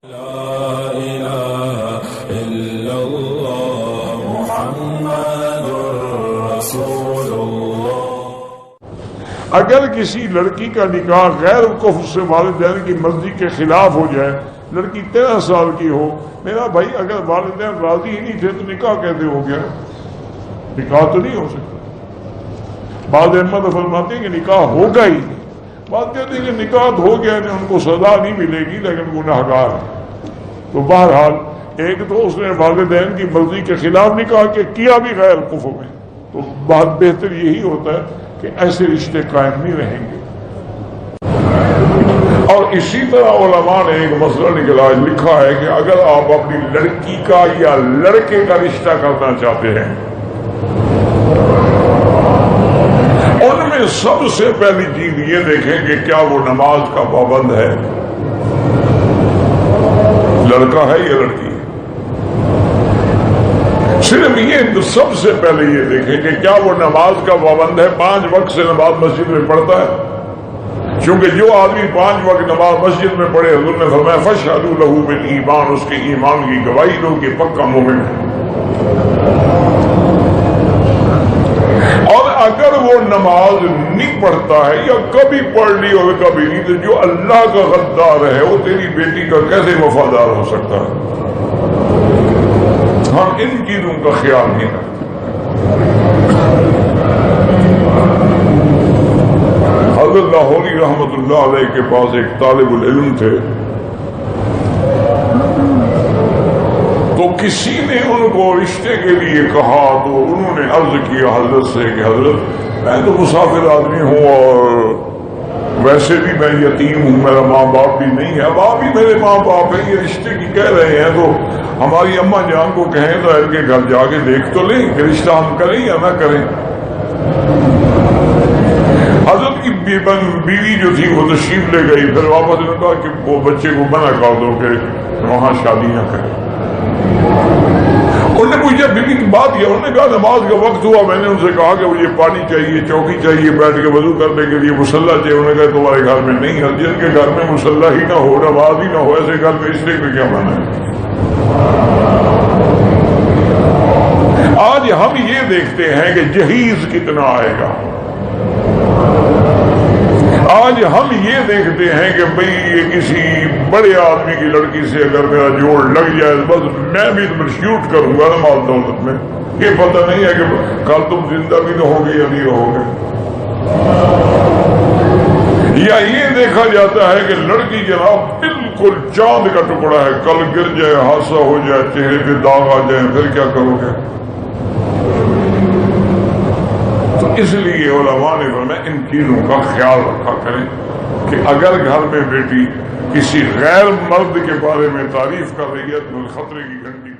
لا الہ الا اللہ محمد رسول اللہ۔ اگر کسی لڑکی کا نکاح غیر کفر سے والدین کی مرضی کے خلاف ہو جائے، لڑکی 13 سال کی ہو، میرا بھائی اگر والدین راضی ہی نہیں تھے تو نکاح کیسے ہو گیا؟ نکاح تو نہیں ہو سکتا۔ بعض احمد فرماتے ہیں کہ نکاح ہوگا ہی نہیں، بات کہتے ہیں کہ نکاح ہو گیا نہیں، ان کو سزا نہیں ملے گی لیکن گناہگار ہے۔ تو بہرحال ایک تو اس نے والدین کی مرضی کے خلاف نکاح کیا بھی غیر کفر میں، تو بات بہتر یہی ہوتا ہے کہ ایسے رشتے قائم نہیں رہیں گے۔ اور اسی طرح علماء نے ایک مسئلہ لکھا ہے کہ اگر آپ اپنی لڑکی کا یا لڑکے کا رشتہ کرنا چاہتے ہیں، ان میں سب سے پہلی چیز یہ دیکھیں کہ کیا وہ نماز کا پابند ہے، لڑکا ہے یا لڑکی ہے۔ صرف یہ سب سے پہلے یہ دیکھیں کہ کیا وہ نماز کا پابند ہے، 5 وقت سے نماز مسجد میں پڑھتا ہے، کیونکہ جو آدمی 5 وقت نماز مسجد میں پڑھے، حضور نے فرمایا فَاشْهَدُوا لَهُ بِالْإِيمَانِ، اس کے ایمان کی گواہی دو کہ پکا مومن ہے۔ اور اگر وہ نماز نہیں پڑھتا ہے یا کبھی پڑھ لی اور کبھی نہیں، تو جو اللہ کا غدار ہے وہ تیری بیٹی کا کیسے وفادار ہو سکتا ہے؟ ہم ان چیزوں کا خیال نہیں رکھتے۔ حضرت لاہوری رحمت اللہ علیہ کے پاس ایک طالب العلم تھے، تو کسی نے ان کو رشتے کے لیے کہا تو انہوں نے عرض کیا حضرت سے کہ حضرت میں تو مسافر آدمی ہوں اور ویسے بھی میں یتیم ہوں، میرا ماں باپ بھی نہیں ہے، اب آپ بھی میرے ماں باپ ہیں، یہ رشتے کی کہہ رہے ہیں تو ہماری اماں جان کو کہیں تو ان کے گھر جا کے دیکھ تو لیں کہ رشتہ ہم کریں یا نہ کریں۔ حضرت کی بیوی جو تھی وہ تشریف لے گئی، پھر واپس نے کہا کہ وہ بچے کو منع کر دو کہ وہاں شادی نہ کرے۔ انہوں نے مجھے بیوی کی بات کیا، انہوں نے کہا نماز کا وقت ہوا، میں نے ان سے کہا کہ مجھے پانی چاہیے، چوکی چاہیے، بیٹھ کے وضو کرنے کے لیے، مصلی چاہیے، انہوں نے کہا تمہارے گھر میں نہیں ہے، جن کے گھر میں مصلی ہی نہ ہو، نماز ہی نہ ہو، ایسے گھر میں رشتے میں کیا مانا ہے؟ آج ہم یہ دیکھتے ہیں کہ جہیز کتنا آئے گا، آج ہم یہ دیکھتے ہیں کہ بھئی یہ کسی بڑے آدمی کی لڑکی سے اگر میرا جوڑ لگ جائے بس میں بھی تم شوٹ کروں گا نا مال دولت میں، یہ پتہ نہیں ہے کہ کل تم زندہ بھی رہو گے یا نہیں رہو گے۔ یا یہ دیکھا جاتا ہے کہ لڑکی جناب بالکل چاند کا ٹکڑا ہے، کل گر جائے، حادثہ ہو جائے، چہرے پہ داغ آ جائے، پھر کیا کرو گے؟ تو اس لیے علماء نے فرمایا ان چیزوں کا خیال رکھا کریں کہ اگر گھر میں بیٹی کسی غیر مرد کے بارے میں تعریف کر رہی ہے تو خطرے کی گھنٹی